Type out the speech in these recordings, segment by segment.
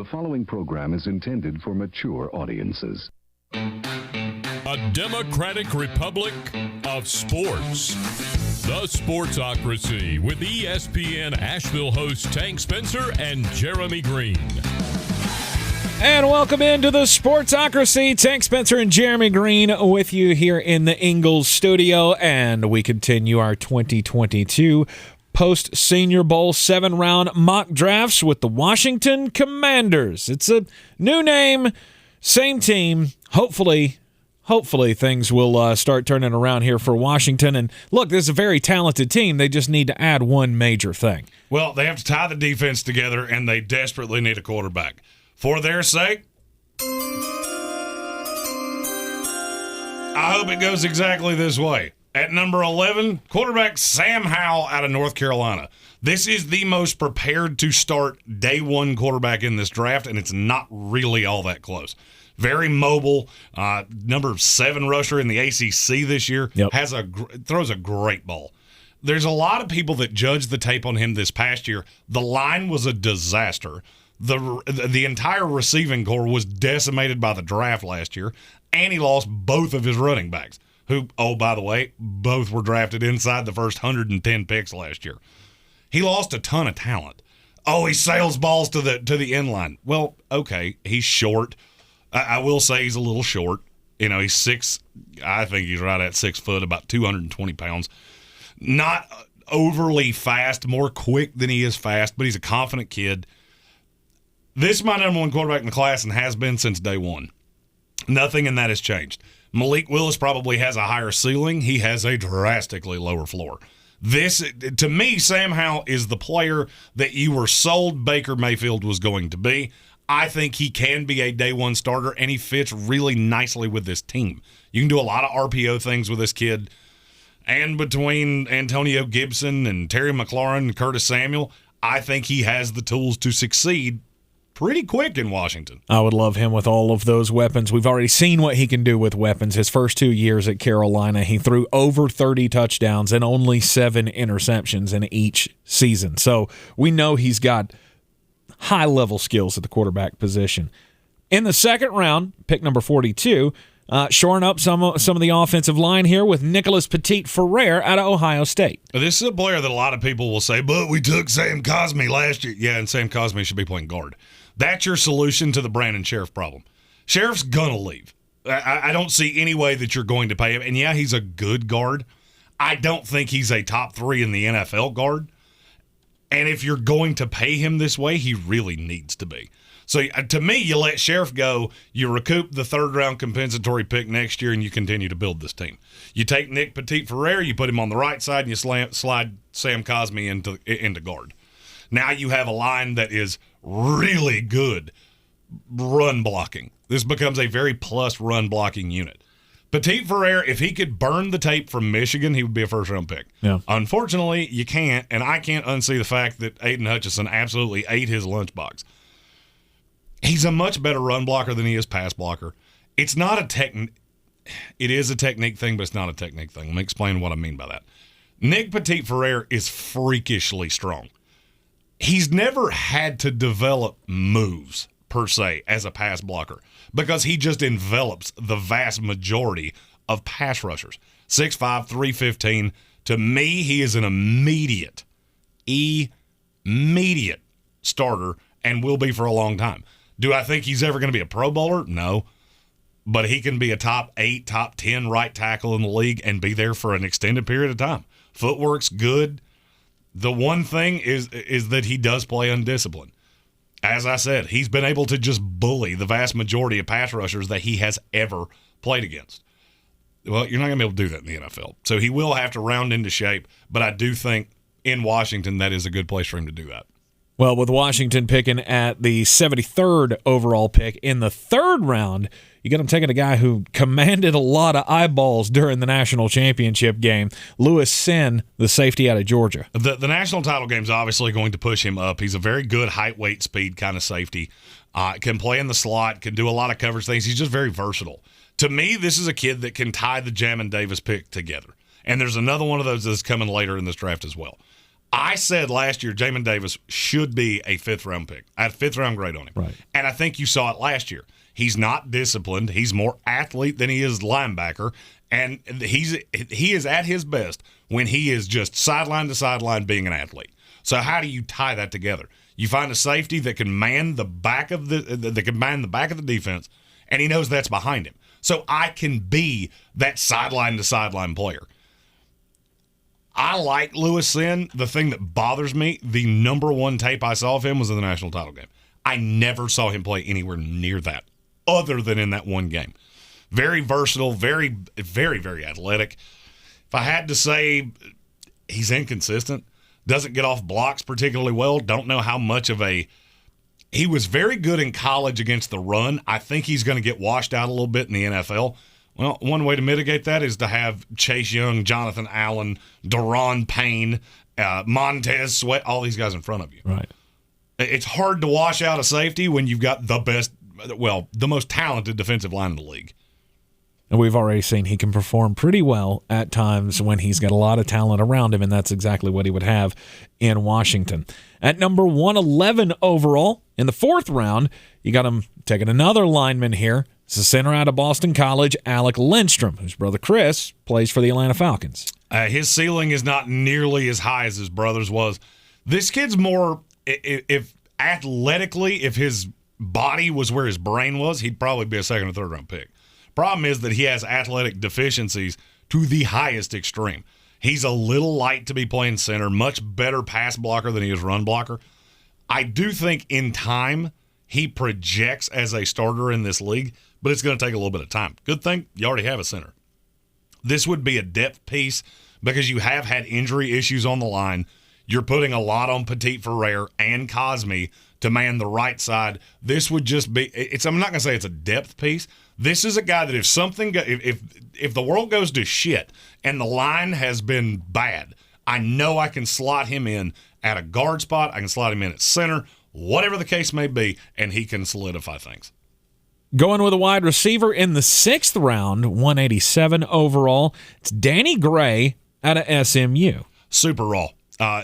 The following program is intended for mature audiences. A democratic republic of sports. The Sportsocracy with ESPN Asheville hosts Tank Spencer and Jeremy Greene. And welcome into the Sportsocracy. Tank Spencer and Jeremy Greene with you here in the Ingalls studio. And we continue our 2022 post-Senior Bowl 7-round mock drafts with the Washington Commanders. It's a new name, same team. Hopefully things will start turning around here for Washington. And look, this is a very talented team. They just need to add one major thing. Well, they have to tie the defense together, and they desperately need a quarterback. For their sake, I hope it goes exactly this way. At number 11, quarterback Sam Howell out of North Carolina. This is the most prepared to start day one quarterback in this draft, and it's not really all that close. Very mobile, number 7 rusher in the ACC this year, throws a great ball. There's a lot of people that judge the tape on him this past year. The line was a disaster. The entire receiving corps was decimated by the draft last year, and he lost both of his running backs, who, oh, by the way, both were drafted inside the first 110 picks last year. He lost a ton of talent. Oh, he sails balls to the end line. Well, okay, he's short. I will say he's a little short. You know, he's 6. I think he's right at 6 foot, about 220 pounds. Not overly fast, more quick than he is fast, but he's a confident kid. This is my number one quarterback in the class and has been since day one. Nothing in that has changed. Malik Willis probably has a higher ceiling. He has a drastically lower floor. This, to me, Sam Howell is the player that you were sold Baker Mayfield was going to be. I think he can be a day one starter, and he fits really nicely with this team. You can do a lot of RPO things with this kid. And between Antonio Gibson and Terry McLaurin and Curtis Samuel, I think he has the tools to succeed pretty quick in Washington. I would love him with all of those weapons. We've already seen what he can do with weapons. His first 2 years at Carolina, he threw over 30 touchdowns and only 7 interceptions in each season. So we know he's got high-level skills at the quarterback position. In the second round, pick number 42, shoring up some of the offensive line here with Nicholas Petit-Ferrer out of Ohio State. This is a player that a lot of people will say, but we took Sam Cosmi last year. Yeah, and Sam Cosmi should be playing guard. That's your solution to the Brandon Scherff problem. Scherff's going to leave. I don't see any way that you're going to pay him. And, yeah, he's a good guard. I don't think he's a top 3 in the NFL guard. And if you're going to pay him this way, he really needs to be. So, to me, you let Scherff go, you recoup the third-round compensatory pick next year, and you continue to build this team. You take Nick Petit-Ferrer, you put him on the right side, and you slide Sam Cosmi into guard. Now you have a line that is really good run blocking. This becomes a very plus run blocking unit. Petit-Ferrer, if he could burn the tape from Michigan, he would be a first-round pick. Yeah. Unfortunately, you can't, and I can't unsee the fact that Aiden Hutchinson absolutely ate his lunchbox. He's a much better run blocker than he is pass blocker. It's not a it is a technique thing, but it's not a technique thing. Let me explain what I mean by that. Nick Petit-Ferrer is freakishly strong. He's never had to develop moves, per se, as a pass blocker because he just envelops the vast majority of pass rushers. 6'5", 315. To me, he is an immediate starter and will be for a long time. Do I think he's ever going to be a Pro Bowler? No. But he can be a top 8, top 10 right tackle in the league and be there for an extended period of time. Footwork's good. The one thing is that he does play undisciplined. As I said, he's been able to just bully the vast majority of pass rushers that he has ever played against. Well, you're not going to be able to do that in the NFL. So he will have to round into shape, but I do think in Washington that is a good place for him to do that. Well, with Washington picking at the 73rd overall pick in the third round, you got him taking a guy who commanded a lot of eyeballs during the national championship game, Lewis Cine, the safety out of Georgia. The national title game is obviously going to push him up. He's a very good height, weight, speed kind of safety. Can play in the slot, can do a lot of coverage things. He's just very versatile. To me, this is a kid that can tie the Jamin Davis pick together. And there's another one of those that's coming later in this draft as well. I said last year Jamin Davis should be a 5th-round pick. I had a 5th-round grade on him. Right. And I think you saw it last year. He's not disciplined. He's more athlete than he is linebacker. And he is at his best when he is just sideline to sideline being an athlete. So how do you tie that together? You find a safety that can man the back of the defense, and he knows that's behind him. So I can be that sideline to sideline player. I like Lewis Cine. The thing that bothers me, the number one tape I saw of him was in the national title game. I never saw him play anywhere near that, other than in that one game. Very versatile, very, very, very athletic. If I had to say, he's inconsistent. Doesn't get off blocks particularly well. Don't know how much of a – he was very good in college against the run. I think he's going to get washed out a little bit in the NFL. Well, one way to mitigate that is to have Chase Young, Jonathan Allen, Daron Payne, Montez Sweat, all these guys in front of you. Right. It's hard to wash out a safety when you've got the most talented defensive line in the league. And we've already seen he can perform pretty well at times when he's got a lot of talent around him, and that's exactly what he would have in Washington. At number 111 overall, in the 4th round, you got him taking another lineman here. It's the center out of Boston College, Alec Lindstrom, whose brother Chris plays for the Atlanta Falcons. His ceiling is not nearly as high as his brother's was. This kid's more, if athletically, if his body was where his brain was, he'd probably be a 2nd or 3rd round pick. Problem is that he has athletic deficiencies to the highest extreme. He's a little light to be playing center, much better pass blocker than he is run blocker. I do think in time he projects as a starter in this league, but it's going to take a little bit of time. Good thing you already have a center. This would be a depth piece because you have had injury issues on the line. You're putting a lot on Petit Ferrer and Cosme to man the right side. This would just be I'm not going to say it's a depth piece. This is a guy that if the world goes to shit and the line has been bad, I know I can slot him in at a guard spot. I can slot him in at center, whatever the case may be, and he can solidify things. Going with a wide receiver in the 6th round, 187 overall, it's Danny Gray out of SMU. Super raw.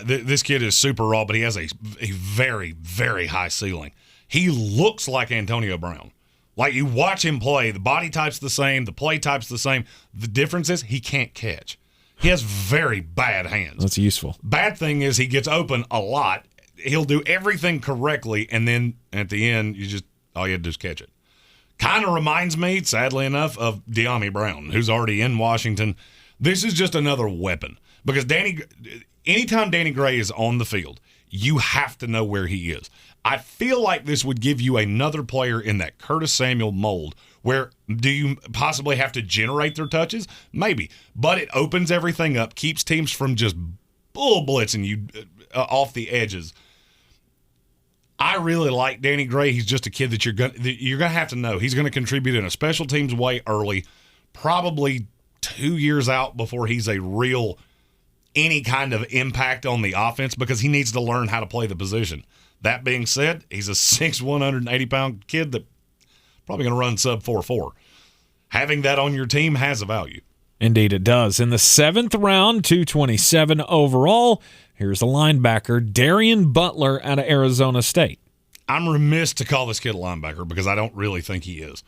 This kid is super raw, but he has a very, very high ceiling. He looks like Antonio Brown. Like, you watch him play, the body type's the same, the play type's the same. The difference is he can't catch. He has very bad hands. That's useful. Bad thing is he gets open a lot. He'll do everything correctly, and then at the end, all you had to do is catch it. Kind of reminds me, sadly enough, of De'Ami Brown, who's already in Washington. This is just another weapon because anytime Danny Gray is on the field, you have to know where he is. I feel like this would give you another player in that Curtis Samuel mold where do you possibly have to generate their touches? Maybe. But it opens everything up, keeps teams from just bull blitzing you off the edges. I really like Danny Gray. He's just a kid that you're gonna have to know. He's going to contribute in a special teams way early, probably 2 years out before he's a real any kind of impact on the offense because he needs to learn how to play the position. That being said, he's a 6'1", 180-pound kid that probably going to run sub 4.4. Having that on your team has a value. Indeed it does. In the 7th round, 227 overall, here's a linebacker, Darien Butler out of Arizona State. I'm remiss to call this kid a linebacker because I don't really think he is.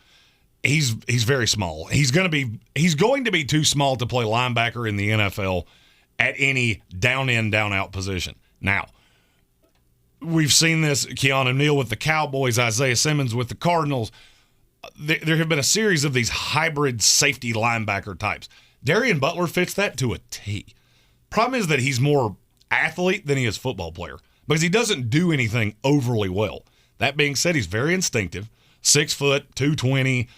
He's very small. He's going to be too small to play linebacker in the NFL at any down in, down out position. Now, we've seen this, Keanu Neal with the Cowboys, Isaiah Simmons with the Cardinals. There have been a series of these hybrid safety linebacker types. Darien Butler fits that to a T. Problem is that he's more athlete than he is football player because he doesn't do anything overly well. That being said, he's very instinctive, 6 foot, 220,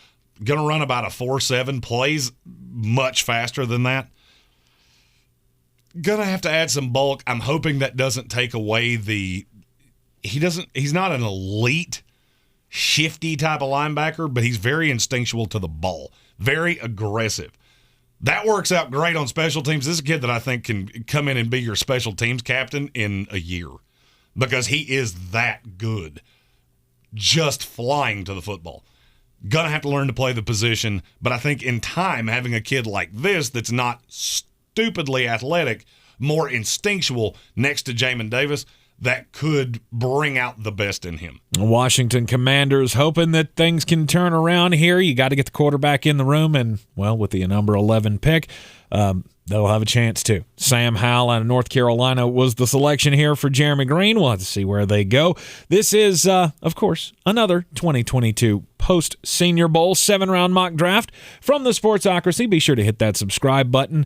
going to run about a 4.7, plays much faster than that. Going to have to add some bulk. I'm hoping that doesn't take away he's not an elite, shifty type of linebacker, but he's very instinctual to the ball, very aggressive. That works out great on special teams. This is a kid that I think can come in and be your special teams captain in a year because he is that good, just flying to the football. Gonna have to learn to play the position, but I think in time, having a kid like this that's not stupidly athletic more instinctual next to Jamin Davis that could bring out the best in him. Washington Commanders hoping that things can turn around here. You got to get the quarterback in the room, and, well, with the number 11 pick, they'll have a chance to. Sam Howell out of North Carolina was the selection here for Jeremy Greene. We'll have to see where they go. This is, of course, another 2022 post-Senior Bowl 7-round mock draft from the Sportsocracy. Be sure to hit that subscribe button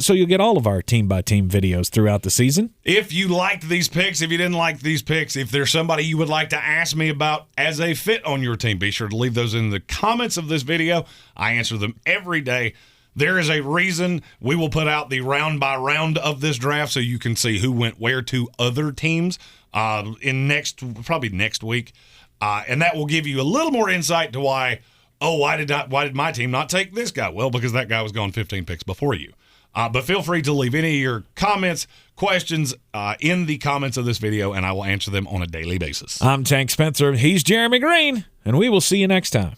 so you'll get all of our team-by-team videos throughout the season. If you liked these picks, if you didn't like these picks, if there's somebody you would like to ask me about as a fit on your team, be sure to leave those in the comments of this video. I answer them every day. There is a reason we will put out the round by round of this draft so you can see who went where to other teams probably next week. And that will give you a little more insight to why did my team not take this guy? Well, because that guy was gone 15 picks before you. But feel free to leave any of your comments, questions in the comments of this video, and I will answer them on a daily basis. I'm Tank Spencer. He's Jeremy Greene, and we will see you next time.